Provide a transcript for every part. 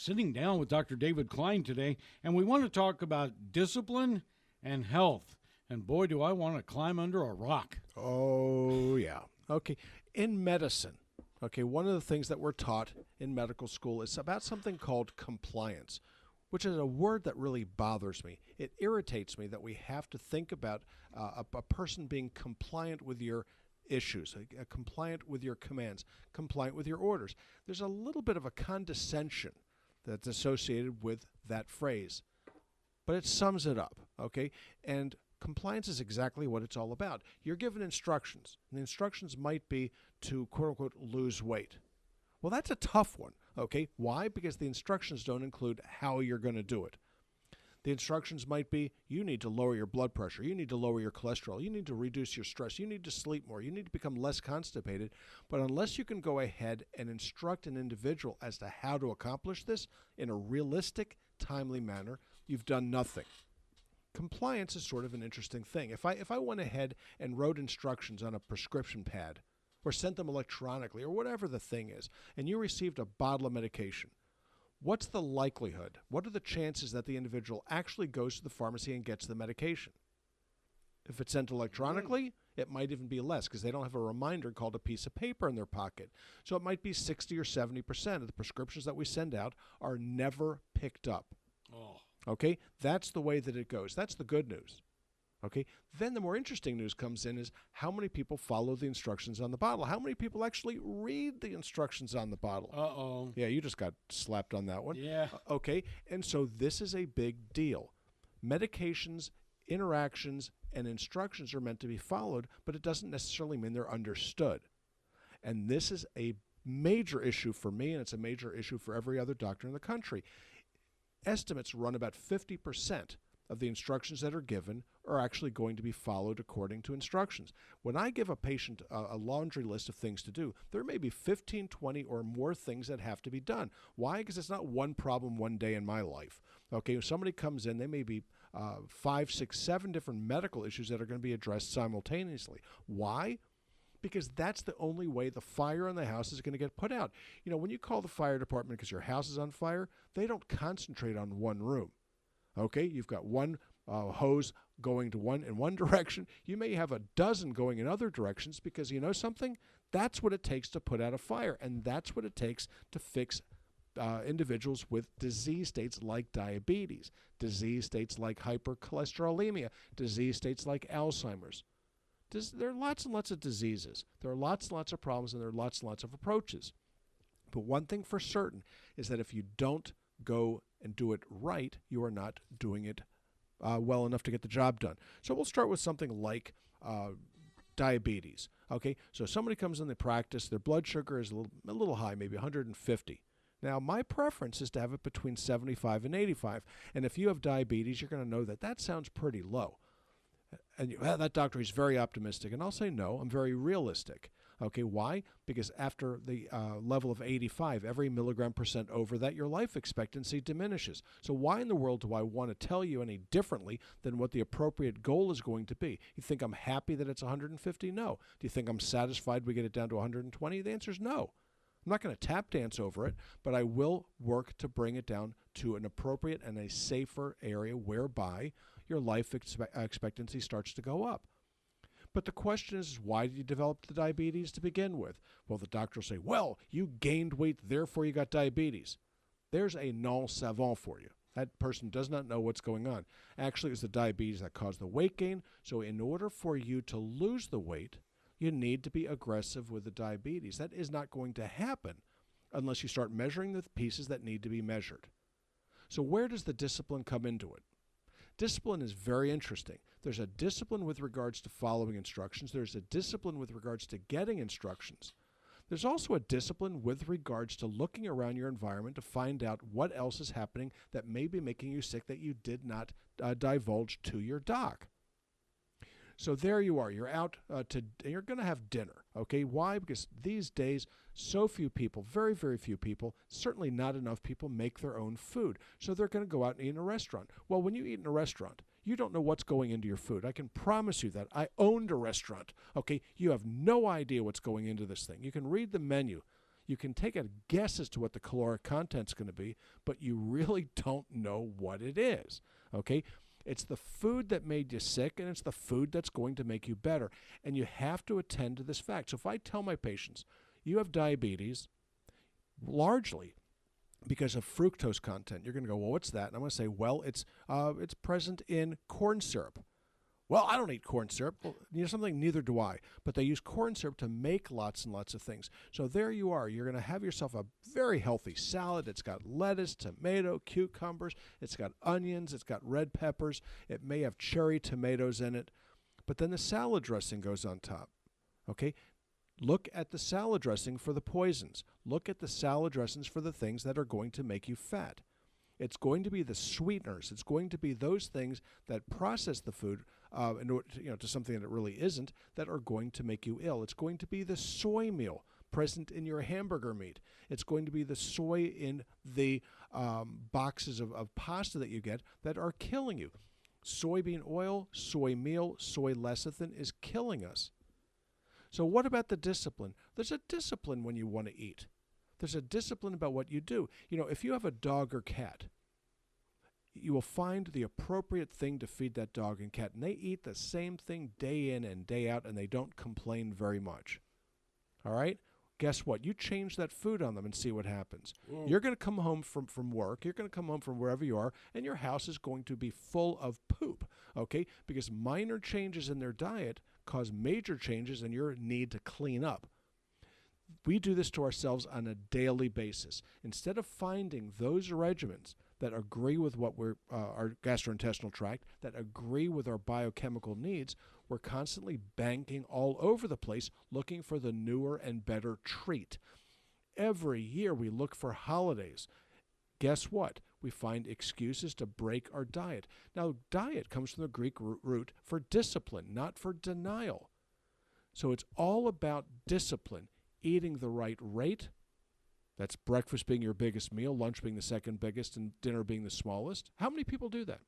sitting down with Dr. David Klein today, and we want to talk about discipline and health. And boy, do I want to climb under a rock. Oh, yeah. Okay. In medicine, okay, one of the things that we're taught in medical school is about something called compliance, which is a word that really bothers me. It irritates me that we have to think about a person being compliant with your issues, compliant with your commands, compliant with your orders. There's a little bit of a condescension that's associated with that phrase, but it sums it up, okay? And compliance is exactly what it's all about. You're given instructions, and the instructions might be to, quote-unquote, lose weight. Well, that's a tough one, okay? Why? Because the instructions don't include how you're going to do it. The instructions might be, you need to lower your blood pressure, you need to lower your cholesterol, you need to reduce your stress, you need to sleep more, you need to become less constipated. But unless you can go ahead and instruct an individual as to how to accomplish this in a realistic, timely manner, you've done nothing. Compliance is sort of an interesting thing. If I went ahead and wrote instructions on a prescription pad or sent them electronically or whatever the thing is, and you received a bottle of medication, what's the likelihood? What are the chances that the individual actually goes to the pharmacy and gets the medication? If it's sent electronically, it might even be less because they don't have a reminder called a piece of paper in their pocket. So it might be 60 or 70% of the prescriptions that we send out are never picked up. Oh. Okay, that's the way that it goes. That's the good news. Okay, then the more interesting news comes in is how many people follow the instructions on the bottle? How many people actually read the instructions on the bottle? Uh-oh. Yeah, you just got slapped on that one. Yeah. Okay, and so this is a big deal. Medications, interactions, and instructions are meant to be followed, but it doesn't necessarily mean they're understood. And this is a major issue for me, and it's a major issue for every other doctor in the country. Estimates run about 50% of the instructions that are given are actually going to be followed according to instructions. When I give a patient a laundry list of things to do, there may be 15, 20 or more things that have to be done. Why? Because it's not one problem one day in my life. Okay, if somebody comes in, they may be 5, 6, 7 different medical issues that are going to be addressed simultaneously. Why? Because that's the only way the fire in the house is going to get put out. You know, when you call the fire department because your house is on fire, they don't concentrate on one room. Okay, you've got one hose going to in one direction. You may have a dozen going in other directions because you know something? That's what it takes to put out a fire, and that's what it takes to fix individuals with disease states like diabetes, disease states like hypercholesterolemia, disease states like Alzheimer's. There are lots and lots of diseases. There are lots and lots of problems, and there are lots and lots of approaches. But one thing for certain is that if you don't go and do it right, you are not doing it well enough to get the job done. So we'll start with something like diabetes. Okay, so somebody comes in the practice, their blood sugar is a little high, maybe 150. Now, my preference is to have it between 75 and 85. And if you have diabetes, you're going to know that sounds pretty low. And that doctor is very optimistic. And I'll say, no, I'm very realistic. Okay, why? Because after the level of 85, every milligram percent over that, your life expectancy diminishes. So why in the world do I want to tell you any differently than what the appropriate goal is going to be? You think I'm happy that it's 150? No. Do you think I'm satisfied we get it down to 120? The answer is no. I'm not going to tap dance over it, but I will work to bring it down to an appropriate and a safer area whereby your life expectancy starts to go up. But the question is, why did you develop the diabetes to begin with? Well, the doctor will say, well, you gained weight, therefore you got diabetes. There's a non savant for you. That person does not know what's going on. Actually, it was the diabetes that caused the weight gain. So in order for you to lose the weight, you need to be aggressive with the diabetes. That is not going to happen unless you start measuring the pieces that need to be measured. So where does the discipline come into it? Discipline is very interesting. There's a discipline with regards to following instructions. There's a discipline with regards to getting instructions. There's also a discipline with regards to looking around your environment to find out what else is happening that may be making you sick that you did not divulge to your doc. So there you are. You're out you're going to have dinner. Okay, why? Because these days, so few people, very, very few people, certainly not enough people make their own food. So they're going to go out and eat in a restaurant. Well, when you eat in a restaurant, you don't know what's going into your food. I can promise you that. I owned a restaurant. Okay, you have no idea what's going into this thing. You can read the menu. You can take a guess as to what the caloric content's going to be, but you really don't know what it is, okay? It's the food that made you sick, and it's the food that's going to make you better. And you have to attend to this fact. So if I tell my patients, you have diabetes, largely because of fructose content, you're going to go, well, what's that? And I'm going to say, well, it's present in corn syrup. Well, I don't eat corn syrup. Well, you know something? Neither do I. But they use corn syrup to make lots and lots of things. So there you are. You're going to have yourself a very healthy salad. It's got lettuce, tomato, cucumbers. It's got onions. It's got red peppers. It may have cherry tomatoes in it. But then the salad dressing goes on top. Okay? Look at the salad dressing for the poisons. Look at the salad dressings for the things that are going to make you fat. It's going to be the sweeteners. It's going to be those things that process the food to something that it really isn't, that are going to make you ill. It's going to be the soy meal present in your hamburger meat. It's going to be the soy in the boxes of pasta that you get that are killing you. Soybean oil, soy meal, soy lecithin is killing us. So what about the discipline? There's a discipline when you want to eat. There's a discipline about what you do. You know, if you have a dog or cat, you will find the appropriate thing to feed that dog and cat, and they eat the same thing day in and day out, and they don't complain very much. All right? Guess what? You change that food on them and see what happens. Whoa. You're going to come home from work, you're going to come home from wherever you are, and your house is going to be full of poop, okay? Because minor changes in their diet cause major changes in your need to clean up. We do this to ourselves on a daily basis. Instead of finding those regimens that agree with what our gastrointestinal tract, that agree with our biochemical needs, we're constantly banking all over the place looking for the newer and better treat. Every year we look for holidays. Guess what? We find excuses to break our diet. Now, diet comes from the Greek root for discipline, not for denial. So it's all about discipline. Eating the right rate, that's breakfast being your biggest meal, lunch being the second biggest, and dinner being the smallest. How many people do that?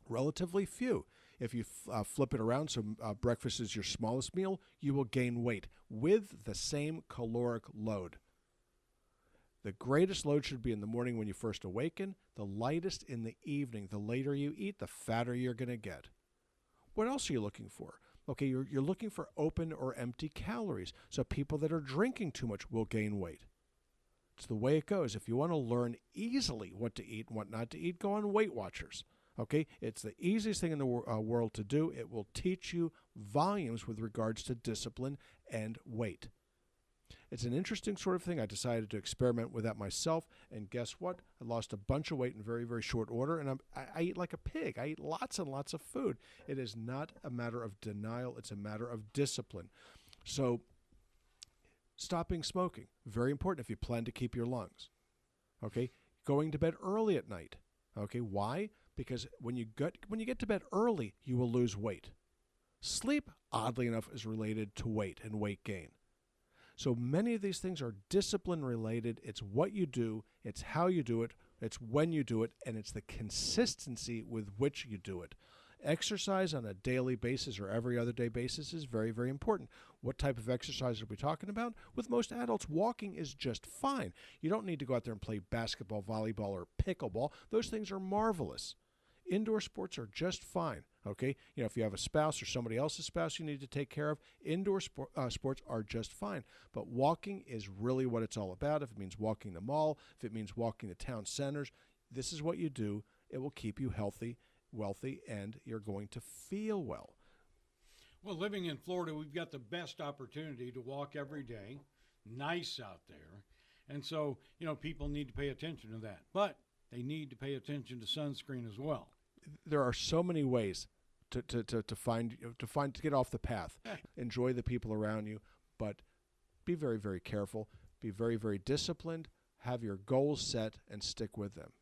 Relatively few. If you flip it around, so breakfast is your smallest meal, you will gain weight with the same caloric load. The greatest load should be in the morning when you first awaken, the lightest in the evening. The later you eat, the fatter you're going to get. What else are you looking for? Okay, you're looking for open or empty calories. So people that are drinking too much will gain weight. It's the way it goes. If you want to learn easily what to eat and what not to eat, go on Weight Watchers. Okay, it's the easiest thing in the world to do. It will teach you volumes with regards to discipline and weight. It's an interesting sort of thing. I decided to experiment with that myself, and guess what? I lost a bunch of weight in very, very short order, and I eat like a pig. I eat lots and lots of food. It is not a matter of denial. It's a matter of discipline. So stopping smoking, very important if you plan to keep your lungs. Okay? Going to bed early at night. Okay? Why? Because when you get to bed early, you will lose weight. Sleep, oddly enough, is related to weight and weight gain. So many of these things are discipline related. It's what you do, it's how you do it, it's when you do it, and it's the consistency with which you do it. Exercise on a daily basis or every other day basis is very, very important. What type of exercise are we talking about? With most adults, walking is just fine. You don't need to go out there and play basketball, volleyball, or pickleball. Those things are marvelous. Indoor sports are just fine, okay? You know, if you have a spouse or somebody else's spouse you need to take care of, indoor sports are just fine. But walking is really what it's all about. If it means walking the mall, if it means walking the town centers, this is what you do. It will keep you healthy, wealthy, and you're going to feel well. Well, living in Florida, we've got the best opportunity to walk every day. Nice out there. And so, you know, people need to pay attention to that. But they need to pay attention to sunscreen as well. There are so many ways to get off the path. Enjoy the people around you, but be very, very careful. Be very, very disciplined. Have your goals set and stick with them.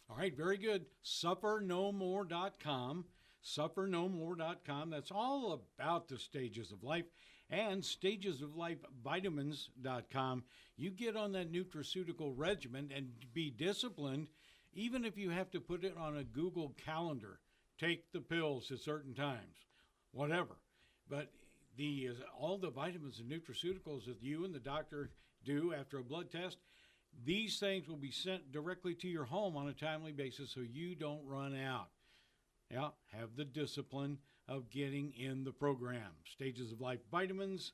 All right, very good. SufferNoMore.com. SufferNoMore.com. That's all about the stages of life. And StagesOfLifeVitamins.com. You get on that nutraceutical regimen and be disciplined. Even if you have to put it on a Google Calendar, take the pills at certain times, whatever. But all the vitamins and nutraceuticals that you and the doctor do after a blood test, these things will be sent directly to your home on a timely basis so you don't run out. Yeah, have the discipline of getting in the program. StagesOfLifeVitamins.com.